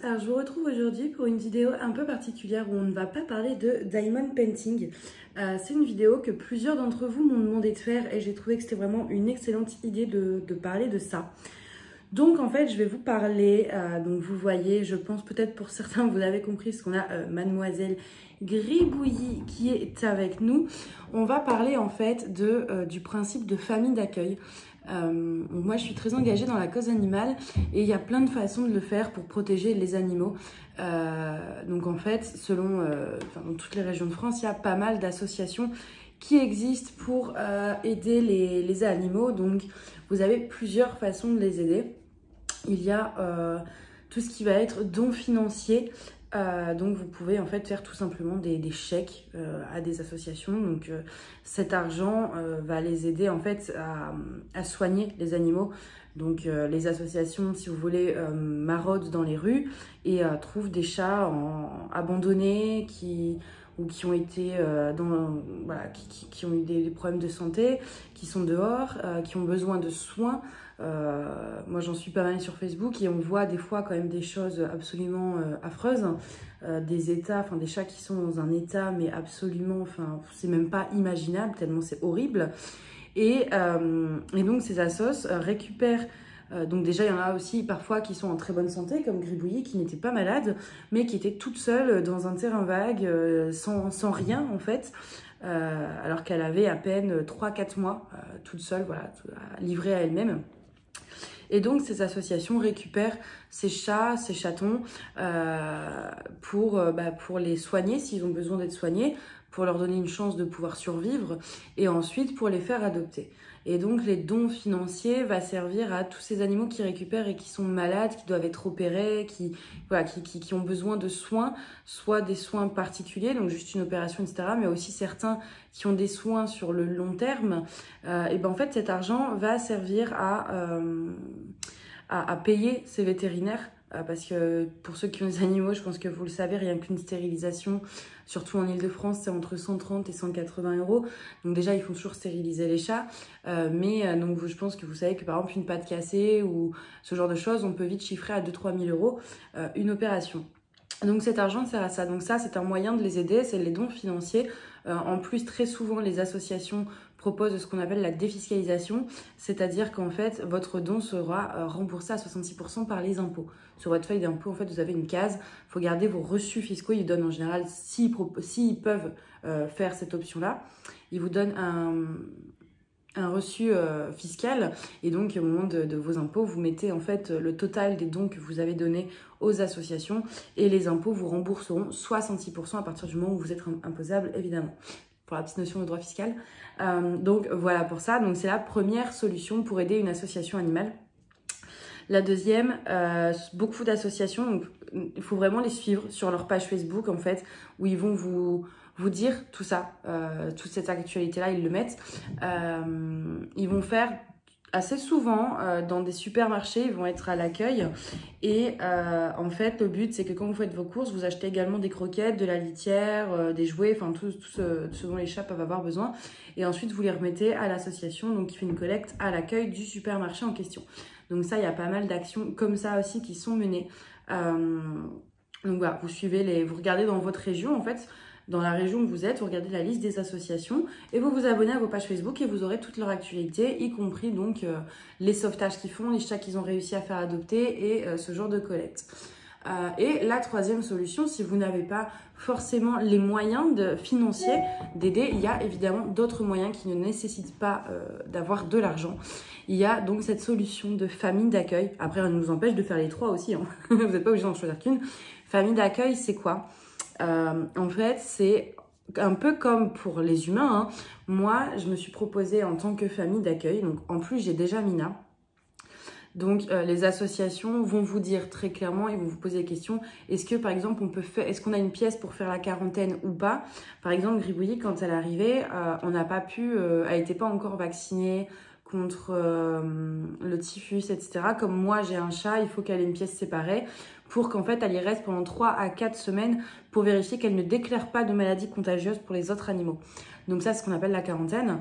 alors je vous retrouve aujourd'hui pour une vidéo un peu particulière où on ne va pas parler de diamond painting. C'est une vidéo que plusieurs d'entre vous m'ont demandé de faire et j'ai trouvé que c'était vraiment une excellente idée de parler de ça. Donc en fait je vais vous parler, donc vous voyez, je pense peut-être pour certains vous avez compris ce qu'on a Mademoiselle Gribouillis qui est avec nous. On va parler en fait du principe de famille d'accueil. Moi je suis très engagée dans la cause animale et il y a plein de façons de le faire pour protéger les animaux. Donc en fait selon dans toutes les régions de France il y a pas mal d'associations qui existent pour aider les animaux. Donc vous avez plusieurs façons de les aider. Il y a tout ce qui va être dons financiers. Donc vous pouvez en fait faire tout simplement des chèques à des associations. Donc cet argent va les aider en fait à soigner les animaux. Donc les associations, si vous voulez, maraudent dans les rues et trouvent des chats abandonnés qui ont été qui ont eu des problèmes de santé, qui sont dehors, qui ont besoin de soins. Moi j'en suis pas mal sur Facebook et on voit des fois quand même des choses absolument affreuses, des états, des chats qui sont dans un état mais absolument, c'est même pas imaginable tellement c'est horrible. Et donc ces assos récupèrent, donc déjà il y en a aussi parfois qui sont en très bonne santé comme Gribouillis qui n'était pas malade mais qui était toute seule dans un terrain vague sans rien en fait. Alors qu'elle avait à peine 3-4 mois toute seule, voilà, livrée à elle-même. Et donc ces associations récupèrent ces chats, ces chatons pour les soigner s'ils ont besoin d'être soignés, pour leur donner une chance de pouvoir survivre et ensuite pour les faire adopter. Et donc les dons financiers va servir à tous ces animaux qui récupèrent et qui sont malades, qui doivent être opérés, qui ont besoin de soins, soit des soins particuliers, donc juste une opération, etc., mais aussi certains qui ont des soins sur le long terme. Et ben en fait cet argent va servir à payer ces vétérinaires. Parce que pour ceux qui ont des animaux, je pense que vous le savez, rien qu'une stérilisation, surtout en Ile-de-France, c'est entre 130 et 180 €. Donc déjà, ils font toujours stériliser les chats. Donc je pense que vous savez que par exemple, une patte cassée ou ce genre de choses, on peut vite chiffrer à 2-3 000 € une opération. Donc cet argent sert à ça. Donc ça, c'est un moyen de les aider, c'est les dons financiers. En plus, très souvent, les associations proposent ce qu'on appelle la défiscalisation, c'est-à-dire qu'en fait, votre don sera remboursé à 66% par les impôts. Sur votre feuille d'impôt, en fait, vous avez une case, il faut garder vos reçus fiscaux. Ils donnent en général, s'ils peuvent faire cette option-là, ils vous donnent un reçu fiscal et donc au moment de vos impôts, vous mettez en fait le total des dons que vous avez donnés aux associations et les impôts vous rembourseront 66% à partir du moment où vous êtes imposable évidemment. Pour la petite notion de droit fiscal. Donc voilà pour ça. Donc c'est la première solution pour aider une association animale. La deuxième, beaucoup d'associations, donc il faut vraiment les suivre sur leur page Facebook en fait, où ils vont vous dire tout ça, toute cette actualité-là, ils le mettent. Ils vont faire assez souvent dans des supermarchés, ils vont être à l'accueil et en fait le but c'est que quand vous faites vos courses, vous achetez également des croquettes, de la litière, des jouets, tout ce dont les chats peuvent avoir besoin et ensuite vous les remettez à l'association donc qui fait une collecte à l'accueil du supermarché en question. Donc ça il y a pas mal d'actions comme ça aussi qui sont menées. Donc voilà, vous regardez dans votre région en fait. Dans la région où vous êtes, vous regardez la liste des associations et vous vous abonnez à vos pages Facebook et vous aurez toute leur actualité, y compris donc les sauvetages qu'ils font, les chats qu'ils ont réussi à faire adopter et ce genre de collecte. Et la troisième solution, si vous n'avez pas forcément les moyens financiers d'aider, il y a évidemment d'autres moyens qui ne nécessitent pas d'avoir de l'argent. Il y a donc cette solution de famille d'accueil. Après, on nous empêche de faire les trois aussi, hein. Vous n'êtes pas obligé d'en choisir qu'une. Famille d'accueil, c'est quoi ? En fait, c'est un peu comme pour les humains, hein. Moi, je me suis proposée en tant que famille d'accueil. Donc, en plus, j'ai déjà Mina. Donc, les associations vont vous dire très clairement, ils vont vous poser des questions. Est-ce que, par exemple, est-ce qu'on a une pièce pour faire la quarantaine ou pas? Par exemple, Gribouillis, quand elle est arrivée, on n'a pas pu, elle n'était pas encore vaccinée contre le typhus, etc. Comme moi, j'ai un chat, il faut qu'elle ait une pièce séparée pour qu'en fait, elle y reste pendant 3 à 4 semaines pour vérifier qu'elle ne déclare pas de maladie contagieuse pour les autres animaux. Donc ça, c'est ce qu'on appelle la quarantaine.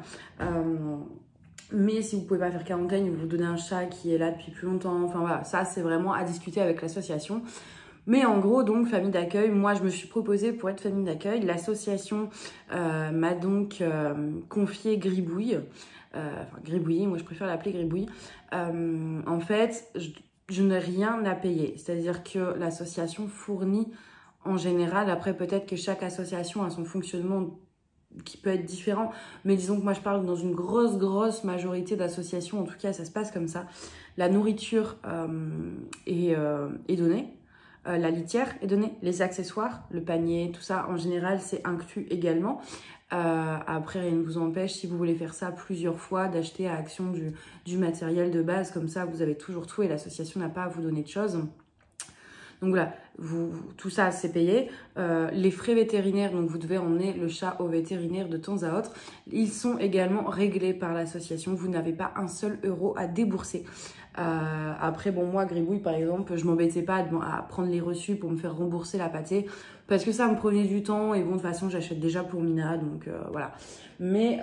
Mais si vous pouvez pas faire quarantaine, vous donnez un chat qui est là depuis plus longtemps. Enfin voilà, ça, c'est vraiment à discuter avec l'association. Mais en gros, donc, famille d'accueil, moi, je me suis proposée pour être famille d'accueil. L'association m'a donc confié Gribouille. Enfin, Gribouille, moi, je préfère l'appeler Gribouille. En fait, je n'ai rien à payer. C'est-à-dire que l'association fournit, en général, après, peut-être que chaque association a son fonctionnement qui peut être différent. Mais disons que moi, je parle dans une grosse majorité d'associations. En tout cas, ça se passe comme ça. La nourriture est donnée. La litière est donnée, les accessoires, le panier, tout ça, en général, c'est inclus également. Après, rien ne vous empêche, si vous voulez faire ça plusieurs fois, d'acheter à Action du matériel de base. Comme ça, vous avez toujours tout et l'association n'a pas à vous donner de choses. Donc voilà, tout ça, c'est payé. Les frais vétérinaires, donc vous devez emmener le chat au vétérinaire de temps à autre. Ils sont également réglés par l'association. Vous n'avez pas un seul euro à débourser. Après, bon, moi, Gribouille, par exemple, je m'embêtais pas à prendre les reçus pour me faire rembourser la pâtée parce que ça me prenait du temps et bon, de toute façon, j'achète déjà pour Mina, donc voilà. Mais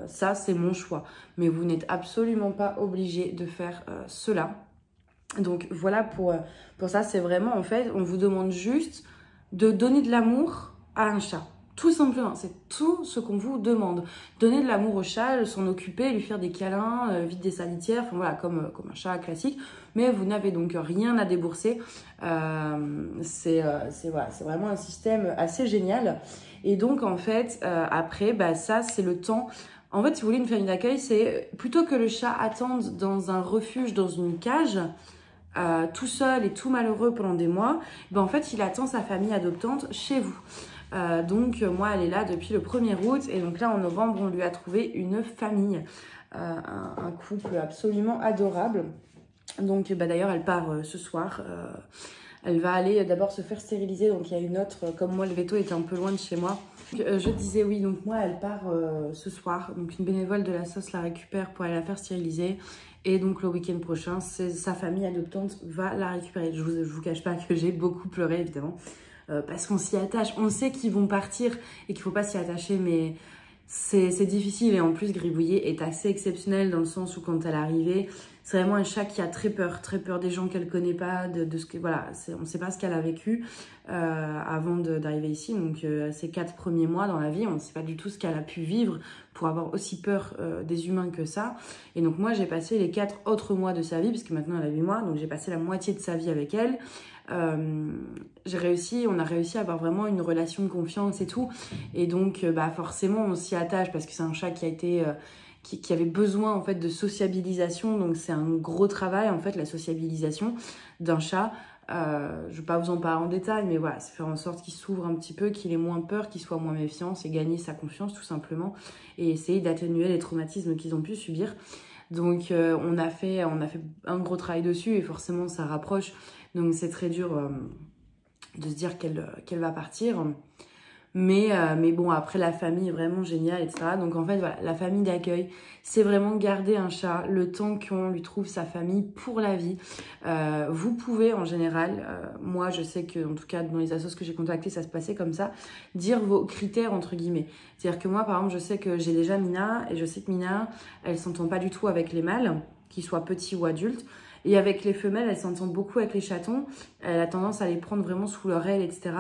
ça, c'est mon choix. Mais vous n'êtes absolument pas obligé de faire cela. Donc voilà pour ça, c'est vraiment, en fait, on vous demande juste de donner de l'amour à un chat. Tout simplement, c'est tout ce qu'on vous demande. Donner de l'amour au chat, s'en occuper, lui faire des câlins, vider sa litière, enfin voilà, comme un chat classique. Mais vous n'avez donc rien à débourser. C'est vraiment un système assez génial. Et donc, en fait, après, bah, ça, c'est le temps. En fait, si vous voulez une famille d'accueil, c'est plutôt que le chat attende dans un refuge, dans une cage, tout seul et tout malheureux pendant des mois, ben en fait, il attend sa famille adoptante chez vous. Donc moi elle est là depuis le 1er août et donc là en novembre on lui a trouvé une famille, un couple absolument adorable. Donc bah, d'ailleurs elle part ce soir, elle va aller d'abord se faire stériliser, donc il y a une autre, comme moi le veto était un peu loin de chez moi. Je disais oui, donc moi elle part ce soir, donc une bénévole de la sauce la récupère pour aller la faire stériliser. Et donc le week-end prochain, sa famille adoptante va la récupérer. Je vous cache pas que j'ai beaucoup pleuré évidemment. Parce qu'on s'y attache, on sait qu'ils vont partir et qu'il ne faut pas s'y attacher, mais c'est difficile. Et en plus, Gribouillet est assez exceptionnelle dans le sens où quand elle est arrivée, c'est vraiment un chat qui a très peur des gens qu'elle ne connaît pas, de ce que, voilà, on ne sait pas ce qu'elle a vécu avant d'arriver ici. Donc, ces 4 premiers mois dans la vie, on ne sait pas du tout ce qu'elle a pu vivre pour avoir aussi peur des humains que ça. Et donc, moi, j'ai passé les 4 autres mois de sa vie, puisque maintenant elle a 8 mois, donc j'ai passé la moitié de sa vie avec elle. On a réussi à avoir vraiment une relation de confiance et tout. Et donc, bah, forcément, on s'y attache parce que c'est un chat qui a été... qui avait besoin en fait de sociabilisation, donc c'est un gros travail en fait la sociabilisation d'un chat. Je ne vais pas vous en parler en détail, mais voilà, c'est faire en sorte qu'il s'ouvre un petit peu, qu'il ait moins peur, qu'il soit moins méfiant, c'est gagner sa confiance tout simplement et essayer d'atténuer les traumatismes qu'ils ont pu subir. Donc on a fait un gros travail dessus et forcément ça rapproche, donc c'est très dur de se dire qu'elle va partir. Mais bon, après, la famille est vraiment géniale, etc. Donc, en fait, voilà, la famille d'accueil, c'est vraiment garder un chat le temps qu'on lui trouve sa famille pour la vie. Vous pouvez, en général, moi, je sais que, en tout cas, dans les assos que j'ai contactés, ça se passait comme ça, dire vos critères, entre guillemets. C'est-à-dire que moi, par exemple, je sais que j'ai déjà Mina, et je sais que Mina, elle s'entend pas du tout avec les mâles, qu'ils soient petits ou adultes. Et avec les femelles, elle s'entend beaucoup avec les chatons. Elle a tendance à les prendre vraiment sous leur aile, etc.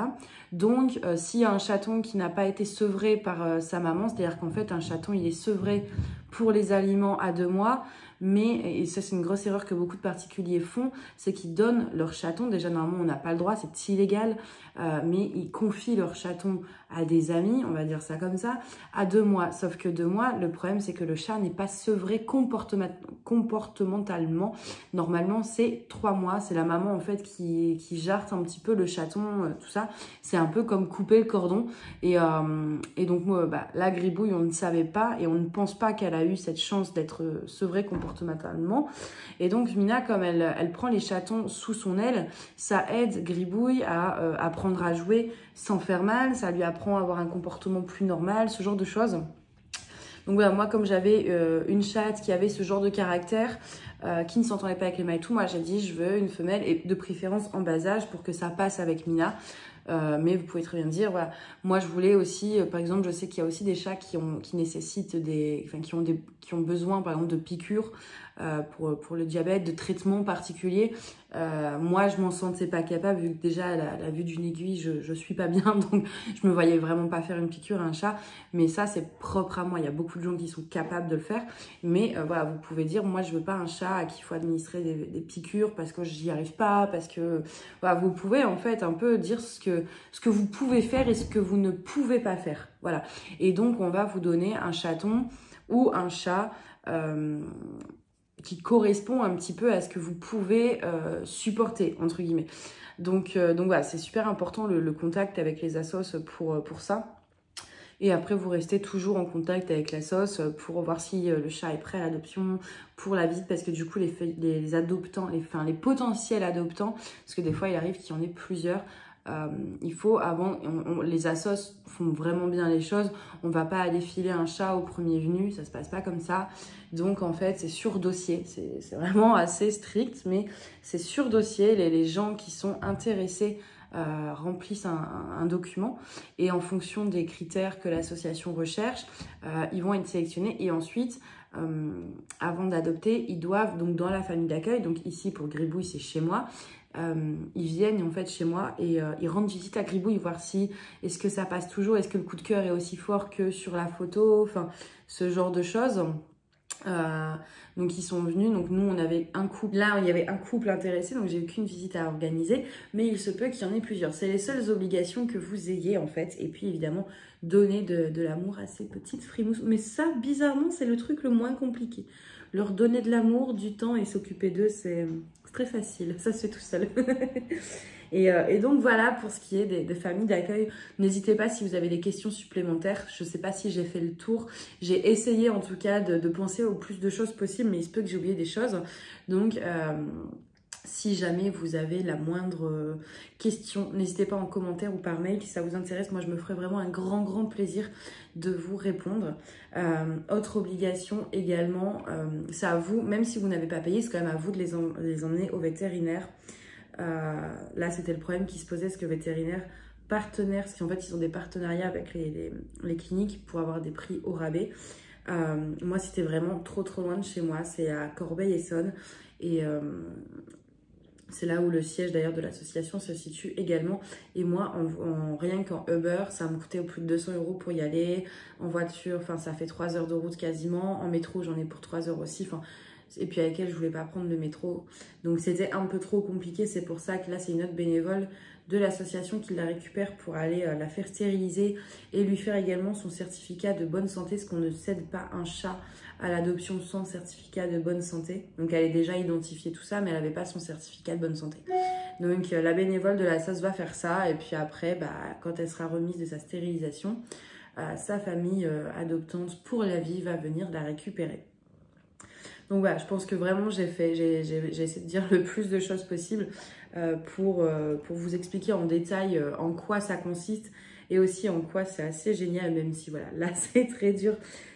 Donc, s'il y a un chaton qui n'a pas été sevré par sa maman, c'est-à-dire qu'en fait, un chaton, il est sevré pour les aliments à 2 mois, mais, et ça c'est une grosse erreur que beaucoup de particuliers font, c'est qu'ils donnent leur chaton, déjà normalement on n'a pas le droit, c'est illégal, mais ils confient leur chaton à des amis, on va dire ça comme ça, à 2 mois. Sauf que 2 mois, le problème c'est que le chat n'est pas sevré comportementalement. Normalement c'est 3 mois, c'est la maman en fait qui jarte un petit peu le chaton, tout ça. C'est un peu comme couper le cordon. Et donc moi, bah, la Gribouille, on ne savait pas et on ne pense pas qu'elle a eu cette chance d'être sevrée comportementalement. Et donc Mina, comme elle prend les chatons sous son aile, ça aide Gribouille à apprendre à jouer sans faire mal, ça lui apprend à avoir un comportement plus normal, ce genre de choses. Donc voilà, moi comme j'avais une chatte qui avait ce genre de caractère, qui ne s'entendait pas avec les Maïtou. Moi j'ai dit je veux une femelle et de préférence en bas âge pour que ça passe avec Mina. Mais vous pouvez très bien dire, voilà, moi je voulais aussi, par exemple, je sais qu'il y a aussi des chats qui nécessitent qui ont besoin par exemple de piqûres pour le diabète, de traitements particuliers. Moi je m'en sentais pas capable vu que déjà à la vue d'une aiguille je suis pas bien, donc je me voyais vraiment pas faire une piqûre à un chat. Mais ça c'est propre à moi, il y a beaucoup de gens qui sont capables de le faire. Mais voilà, vous pouvez dire, moi je veux pas un chat à qui il faut administrer des piqûres parce que j'y arrive pas, parce que voilà, vous pouvez en fait un peu dire ce que vous pouvez faire et ce que vous ne pouvez pas faire. Voilà. Et donc on va vous donner un chaton ou un chat qui correspond un petit peu à ce que vous pouvez supporter, entre guillemets. Donc voilà, c'est super important le contact avec les assos pour ça. Et après, vous restez toujours en contact avec l'assos pour voir si le chat est prêt à l'adoption, pour la visite, parce que du coup, les adoptants, les potentiels adoptants, parce que des fois, il arrive qu'il y en ait plusieurs, il faut avant, les assos font vraiment bien les choses, on va pas aller filer un chat au premier venu, ça se passe pas comme ça. Donc en fait c'est sur dossier, c'est vraiment assez strict, mais c'est sur dossier, les gens qui sont intéressés remplissent un document et en fonction des critères que l'association recherche, ils vont être sélectionnés et ensuite avant d'adopter, ils doivent donc dans la famille d'accueil, donc ici pour Gribouille c'est chez moi, ils viennent en fait chez moi et ils rendent visite à Gribouille, voir si est-ce que ça passe toujours, est-ce que le coup de cœur est aussi fort que sur la photo, enfin ce genre de choses. Donc ils sont venus, donc nous on avait un couple, là il y avait un couple intéressé, donc j'ai eu qu'une visite à organiser, mais il se peut qu'il y en ait plusieurs. C'est les seules obligations que vous ayez en fait, et puis évidemment donner de l'amour à ces petites frimousses. Mais ça bizarrement c'est le truc le moins compliqué. Leur donner de l'amour, du temps et s'occuper d'eux, c'est très facile, ça se fait tout seul. Et donc voilà pour ce qui est des familles d'accueil. N'hésitez pas si vous avez des questions supplémentaires. Je ne sais pas si j'ai fait le tour. J'ai essayé en tout cas de penser au plus de choses possibles, mais il se peut que j'ai oublié des choses. Donc si jamais vous avez la moindre question, n'hésitez pas en commentaire ou par mail si ça vous intéresse. Moi je me ferai vraiment un grand plaisir de vous répondre. Autre obligation également, c'est à vous, même si vous n'avez pas payé, c'est quand même à vous de les emmener au vétérinaire. Là c'était le problème qui se posait, parce que vétérinaire partenaire, parce qu'en fait ils ont des partenariats avec les cliniques pour avoir des prix au rabais. Moi c'était vraiment trop loin de chez moi, c'est à Corbeil-Essonnes et c'est là où le siège d'ailleurs de l'association se situe également. Et moi, rien qu'en Uber, ça me coûtait plus de 200 € pour y aller. En voiture, enfin ça fait 3 heures de route quasiment. En métro, j'en ai pour 3 heures aussi. Enfin, et puis avec elle, je voulais pas prendre le métro. Donc c'était un peu trop compliqué. C'est pour ça que là, c'est une autre bénévole de l'association qui la récupère pour aller la faire stériliser et lui faire également son certificat de bonne santé, parce qu'on ne cède pas un chat à l'adoption sans certificat de bonne santé. Donc elle est déjà identifiée tout ça, mais elle n'avait pas son certificat de bonne santé. Donc la bénévole de la SOS va faire ça, et puis après, quand elle sera remise de sa stérilisation, sa famille adoptante pour la vie va venir la récupérer. Donc voilà, je pense que vraiment j'ai essayé de dire le plus de choses possible pour vous expliquer en détail en quoi ça consiste et aussi en quoi c'est assez génial, même si voilà, là c'est très dur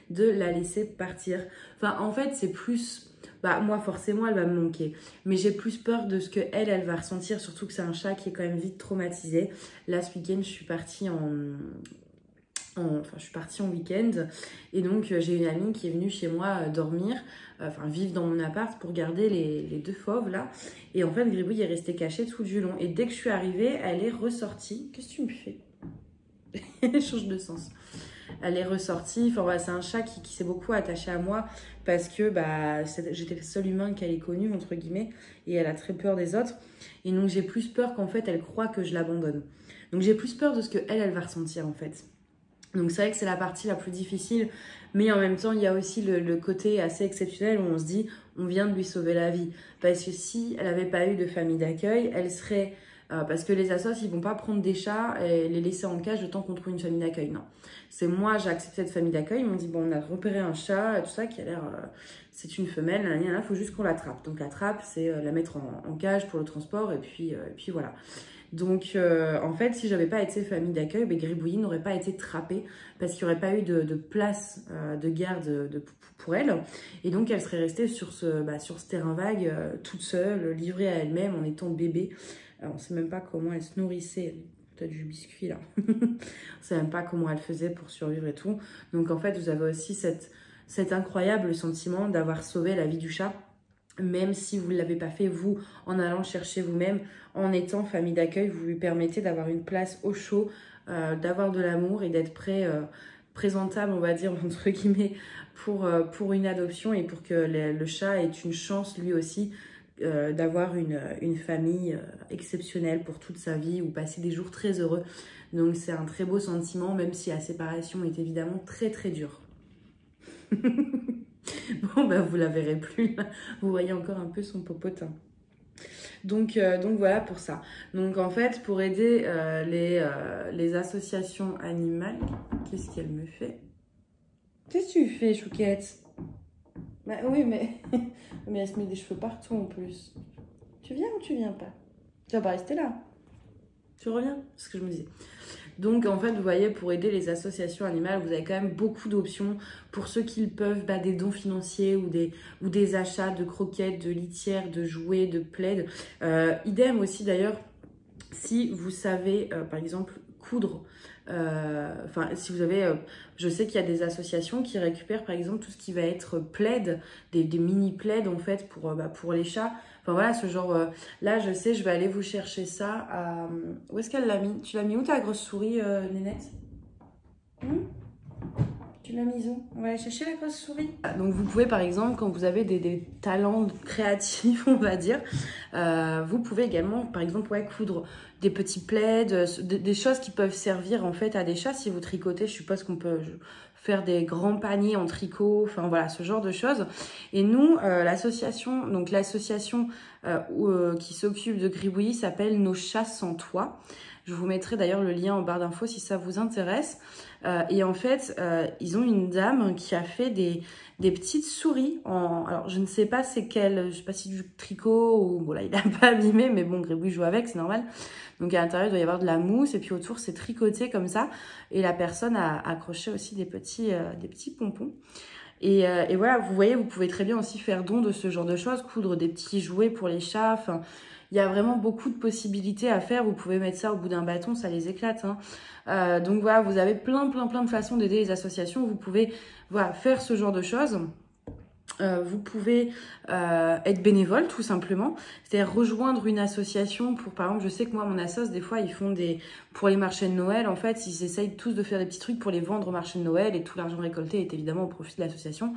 de la laisser partir. Enfin en fait c'est plus, moi forcément elle va me manquer, mais j'ai plus peur de ce que elle va ressentir, surtout que c'est un chat qui est quand même vite traumatisé. Là ce week-end je suis partie en week-end et donc j'ai une amie qui est venue chez moi dormir, vivre dans mon appart pour garder les deux fauves là, et en fait Gribouille est restée cachée tout du long, et dès que je suis arrivée elle est ressortie. Qu'est-ce que tu me fais? Elle change de sens. Elle est ressortie, enfin voilà, c'est un chat qui s'est beaucoup attaché à moi parce que j'étais le seul humain qu'elle ait connu entre guillemets, et elle a très peur des autres, et donc j'ai plus peur qu'en fait elle croit que je l'abandonne. Donc j'ai plus peur de ce que elle va ressentir en fait. Donc c'est vrai que c'est la partie la plus difficile, mais en même temps il y a aussi le côté assez exceptionnel où on se dit on vient de lui sauver la vie. Parce que si elle n'avait pas eu de famille d'accueil, elle serait... parce que les assos ils vont pas prendre des chats et les laisser en cage le temps qu'on trouve une famille d'accueil, non. C'est moi, j'ai accepté cette famille d'accueil, ils m'ont dit bon on a repéré un chat et tout ça qui a l'air... c'est une femelle, il faut juste qu'on l'attrape. Donc l'attrape c'est la mettre en cage pour le transport et puis voilà. Donc, en fait, si j'avais pas été famille d'accueil, Gribouillis n'aurait pas été trappée parce qu'il n'y aurait pas eu de place de garde pour elle. Et donc, elle serait restée sur ce terrain vague, toute seule, livrée à elle-même, en étant bébé. Alors, on ne sait même pas comment elle se nourrissait. Peut-être du biscuit, là. On ne sait même pas comment elle faisait pour survivre et tout. Donc, en fait, vous avez aussi cet incroyable sentiment d'avoir sauvé la vie du chat, même si vous ne l'avez pas fait, vous, en allant le chercher vous-même, en étant famille d'accueil, vous lui permettez d'avoir une place au chaud, d'avoir de l'amour et d'être présentable, on va dire, entre guillemets, pour une adoption et pour que le chat ait une chance, lui aussi, d'avoir une famille exceptionnelle pour toute sa vie ou passer des jours très heureux. Donc c'est un très beau sentiment, même si la séparation est évidemment très très dure. Bon, vous la verrez plus, là. Vous voyez encore un peu son popotin. Donc voilà pour ça. Donc en fait, pour aider les associations animales, qu'est-ce qu'elle me fait? Qu'est-ce que tu fais, Chouquette? Oui, mais elle se met des cheveux partout en plus. Tu viens ou tu viens pas? Tu vas pas rester là. Tu reviens? C'est ce que je me disais. Donc en fait, vous voyez, pour aider les associations animales, vous avez quand même beaucoup d'options. Pour ceux qui le peuvent, des dons financiers ou des achats de croquettes, de litières, de jouets, de plaids. Idem aussi d'ailleurs, si vous savez, par exemple, coudre. Si vous avez, je sais qu'il y a des associations qui récupèrent par exemple tout ce qui va être plaid, des mini plaids en fait pour les chats. Enfin voilà, ce genre, là je sais, je vais aller vous chercher ça à... Où est-ce qu'elle l'a mis? Tu l'as mis où ta grosse souris, Nénette? Tu l'as mise où? On va aller chercher la grosse souris. Donc vous pouvez par exemple, quand vous avez des talents créatifs, on va dire, vous pouvez également par exemple coudre des petits plaids, des choses qui peuvent servir en fait à des chats. Si vous tricotez, je suppose qu'on peut faire des grands paniers en tricot, enfin voilà, ce genre de choses. Et nous, l'association qui s'occupe de Gribouillis s'appelle Nos Chats Sans Toit. Je vous mettrai d'ailleurs le lien en barre d'infos si ça vous intéresse. Et en fait, ils ont une dame qui a fait des petites souris. Alors, je ne sais pas c'est quel, je sais pas si du tricot ou... Bon, là, il n'a pas abîmé, mais bon, Gribouillis joue avec, c'est normal. Donc, à l'intérieur, il doit y avoir de la mousse. Et puis, autour, c'est tricoté comme ça. Et la personne a accroché aussi des petits pompons. Et voilà, vous voyez, vous pouvez très bien aussi faire don de ce genre de choses, coudre des petits jouets pour les chats. Enfin, il y a vraiment beaucoup de possibilités à faire. Vous pouvez mettre ça au bout d'un bâton, ça les éclate. Donc voilà, vous avez plein de façons d'aider les associations. Vous pouvez faire ce genre de choses. Vous pouvez être bénévole tout simplement, c'est-à-dire rejoindre une association pour, par exemple, je sais que moi, mon assos, des fois, ils font pour les marchés de Noël, en fait, ils essayent tous de faire des petits trucs pour les vendre au marché de Noël et tout l'argent récolté est évidemment au profit de l'association.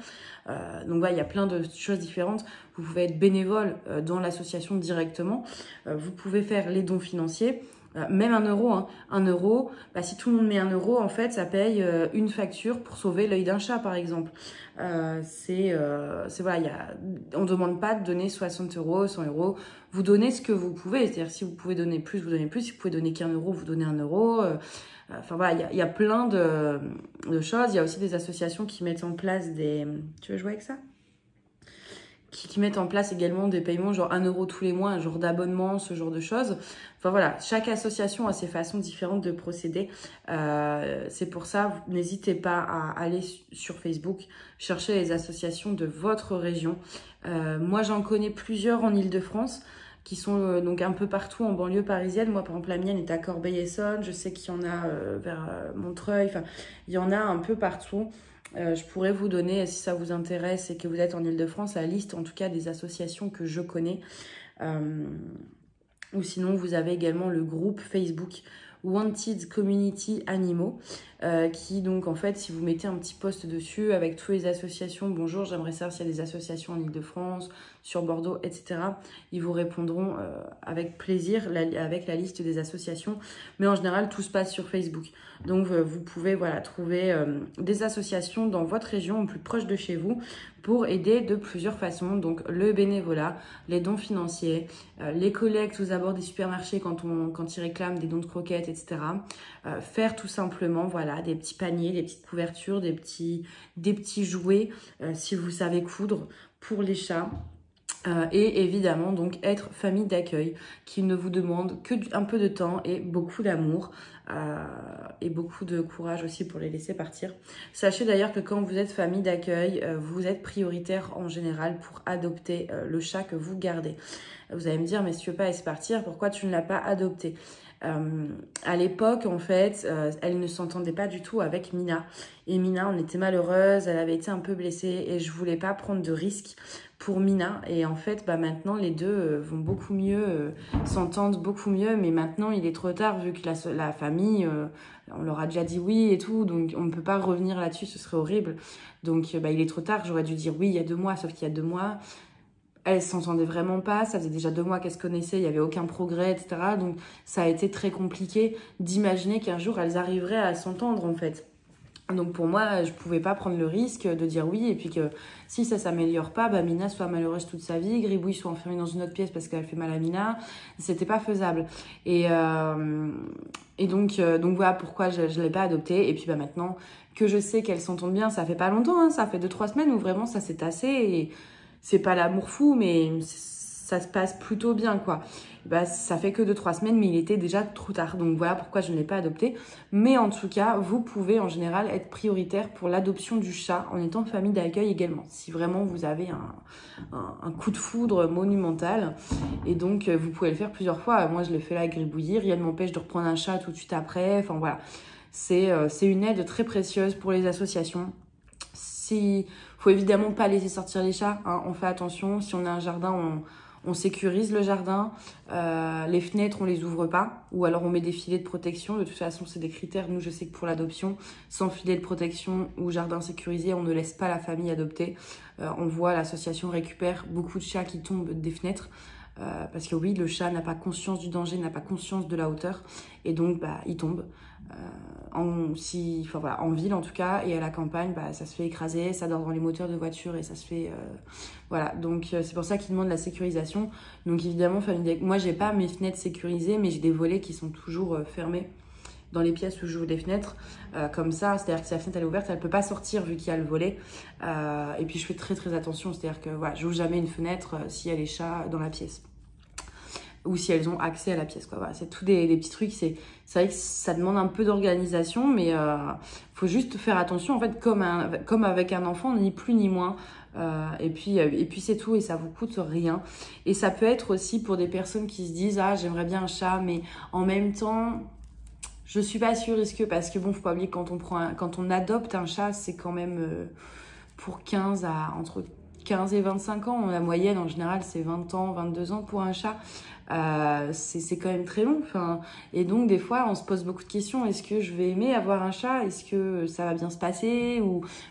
Donc voilà, il y a plein de choses différentes. Vous pouvez être bénévole dans l'association directement. Vous pouvez faire les dons financiers. Même 1 euro, hein. 1 euro, si tout le monde met 1 euro, en fait, ça paye une facture pour sauver l'œil d'un chat, par exemple. Voilà, on ne demande pas de donner 60 euros, 100 euros. Vous donnez ce que vous pouvez. C'est-à-dire, si vous pouvez donner plus, vous donnez plus. Si vous pouvez donner qu'1 euro, vous donnez 1 euro. Enfin, voilà, il y a plein de choses. Il y a aussi des associations qui mettent en place des... Tu veux jouer avec ça? Qui mettent en place également des paiements, genre 1 euro tous les mois, un genre d'abonnement, ce genre de choses. Enfin voilà, chaque association a ses façons différentes de procéder. C'est pour ça, n'hésitez pas à aller sur Facebook, chercher les associations de votre région. Moi, j'en connais plusieurs en Île-de-France qui sont donc un peu partout en banlieue parisienne. Moi, par exemple, la mienne est à Corbeil-Essonnes. Je sais qu'il y en a vers Montreuil. Enfin, il y en a un peu partout. Je pourrais vous donner, si ça vous intéresse et que vous êtes en Île-de-France, la liste en tout cas des associations que je connais. Ou sinon, vous avez également le groupe Facebook Wanted Community Animaux, qui donc en fait, si vous mettez un petit post dessus avec toutes les associations, bonjour, j'aimerais savoir s'il y a des associations en Île-de-France, sur Bordeaux, etc. Ils vous répondront avec plaisir avec la liste des associations. Mais en général, tout se passe sur Facebook. Donc, vous pouvez trouver des associations dans votre région, au plus proche de chez vous, pour aider de plusieurs façons. Donc, le bénévolat, les dons financiers, les collectes aux abords des supermarchés quand ils réclament des dons de croquettes, etc. Faire tout simplement, des petits paniers, des petites couvertures, des petits jouets, si vous savez coudre, pour les chats. Et évidemment donc être famille d'accueil qui ne vous demande que un peu de temps et beaucoup d'amour et beaucoup de courage aussi pour les laisser partir. Sachez d'ailleurs que quand vous êtes famille d'accueil, vous êtes prioritaire en général pour adopter le chat que vous gardez. Vous allez me dire, mais si tu veux pas laisser partir, pourquoi tu ne l'as pas adopté? À l'époque, en fait, elle ne s'entendait pas du tout avec Mina. Et Mina, on était malheureuse, elle avait été un peu blessée et je voulais pas prendre de risques pour Mina. Et en fait, maintenant, les deux vont beaucoup mieux, s'entendent beaucoup mieux. Mais maintenant, il est trop tard vu que la famille, on leur a déjà dit oui et tout. Donc, on ne peut pas revenir là-dessus, ce serait horrible. Donc, il est trop tard. J'aurais dû dire oui il y a 2 mois, sauf qu'il y a 2 mois. Elles s'entendaient vraiment pas, ça faisait déjà 2 mois qu'elles se connaissaient, il n'y avait aucun progrès, etc. Donc ça a été très compliqué d'imaginer qu'un jour elles arriveraient à s'entendre en fait. Donc pour moi, je pouvais pas prendre le risque de dire oui et puis que si ça s'améliore pas, Mina soit malheureuse toute sa vie, Gribouille soit enfermée dans une autre pièce parce qu'elle fait mal à Mina. C'était pas faisable. Et donc voilà pourquoi je l'ai pas adoptée. Et puis maintenant que je sais qu'elles s'entendent bien, ça fait pas longtemps, hein, ça fait 2-3 semaines où vraiment ça s'est tassé et c'est pas l'amour fou, mais ça se passe plutôt bien, quoi. Ça fait que 2-3 semaines, mais il était déjà trop tard. Donc voilà pourquoi je ne l'ai pas adopté. Mais en tout cas, vous pouvez en général être prioritaire pour l'adoption du chat en étant famille d'accueil également. Si vraiment vous avez un coup de foudre monumental. Et donc, vous pouvez le faire plusieurs fois. Moi, je l'ai fait là à Gribouillir. Rien ne m'empêche de reprendre un chat tout de suite après. Enfin voilà, c'est une aide très précieuse pour les associations. Faut évidemment pas laisser sortir les chats, hein. On fait attention. Si on a un jardin, on sécurise le jardin. Les fenêtres, on les ouvre pas. Ou alors on met des filets de protection. De toute façon, c'est des critères. Nous, je sais que pour l'adoption, sans filet de protection ou jardin sécurisé, on ne laisse pas la famille adopter. On voit l'association récupère beaucoup de chats qui tombent des fenêtres. Parce que oui, le chat n'a pas conscience du danger, n'a pas conscience de la hauteur. Et donc, il tombe. En ville en tout cas, et à la campagne, ça se fait écraser, ça dort dans les moteurs de voiture et ça se fait... Voilà, donc c'est pour ça qu'ils demandent la sécurisation. Donc évidemment, moi j'ai pas mes fenêtres sécurisées, mais j'ai des volets qui sont toujours fermés dans les pièces où j'ouvre les fenêtres, comme ça, c'est-à-dire que si la fenêtre elle est ouverte, elle peut pas sortir vu qu'il y a le volet. Et puis je fais très très attention, c'est-à-dire que voilà, j'ouvre jamais une fenêtre s'il y a les chats dans la pièce. Ou si elles ont accès à la pièce, quoi. Voilà, c'est tout des petits trucs. C'est vrai que ça demande un peu d'organisation, mais faut juste faire attention, en fait, comme avec un enfant, ni plus ni moins. Et puis c'est tout, et ça vous coûte rien. Et ça peut être aussi pour des personnes qui se disent « Ah, j'aimerais bien un chat, mais en même temps, je suis pas sûre, est-ce que... » Parce que bon, faut pas oublier que quand on adopte un chat, c'est quand même pour entre 15 et 25 ans. La moyenne, en général, c'est 20 ans, 22 ans pour un chat. C'est quand même très long. Et donc, des fois, on se pose beaucoup de questions. Est-ce que je vais aimer avoir un chat? Est-ce que ça va bien se passer?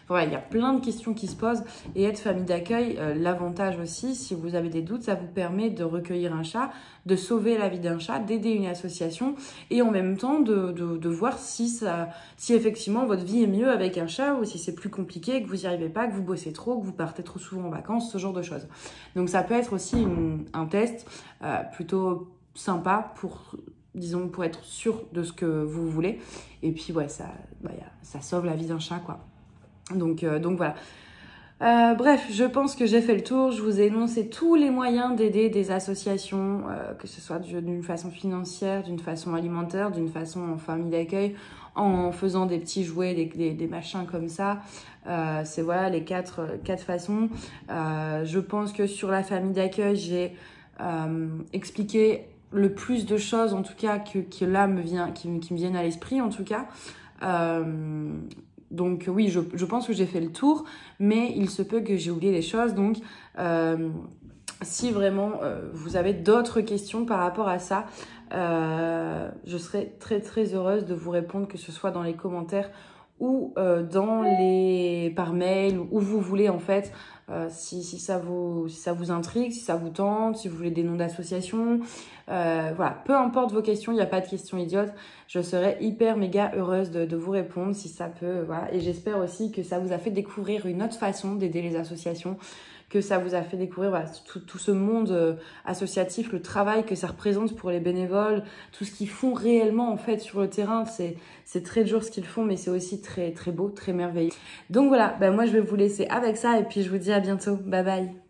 Voilà, il y a plein de questions qui se posent. Et être famille d'accueil, l'avantage aussi, si vous avez des doutes, ça vous permet de recueillir un chat, de sauver la vie d'un chat, d'aider une association et en même temps de voir si effectivement votre vie est mieux avec un chat ou si c'est plus compliqué, que vous n'y arrivez pas, que vous bossez trop, que vous partez trop souvent en vacances, ce genre de choses. Donc ça peut être aussi un test plutôt sympa pour être sûr de ce que vous voulez. Et puis ouais, ça sauve la vie d'un chat, quoi. Donc voilà. Bref, je pense que j'ai fait le tour. Je vous ai énoncé tous les moyens d'aider des associations, que ce soit d'une façon financière, d'une façon alimentaire, d'une façon en famille d'accueil, en faisant des petits jouets, des machins comme ça. C'est voilà les quatre façons. Je pense que sur la famille d'accueil, j'ai expliqué le plus de choses, en tout cas, qui me viennent à l'esprit, en tout cas. Donc oui, je pense que j'ai fait le tour, mais il se peut que j'ai oublié des choses. Donc si vraiment vous avez d'autres questions par rapport à ça, je serais très très heureuse de vous répondre, que ce soit dans les commentaires ou par mail, où vous voulez en fait. Si ça vous intrigue, si ça vous tente, si vous voulez des noms d'associations, voilà, peu importe vos questions, il n'y a pas de questions idiotes, je serais hyper méga heureuse de vous répondre si ça peut, voilà. Et j'espère aussi que ça vous a fait découvrir une autre façon d'aider les associations, que ça vous a fait découvrir voilà, tout ce monde associatif, le travail que ça représente pour les bénévoles, tout ce qu'ils font réellement en fait sur le terrain. C'est très dur ce qu'ils font, mais c'est aussi très très beau, très merveilleux. Donc voilà, moi je vais vous laisser avec ça et puis je vous dis à bientôt. Bye bye.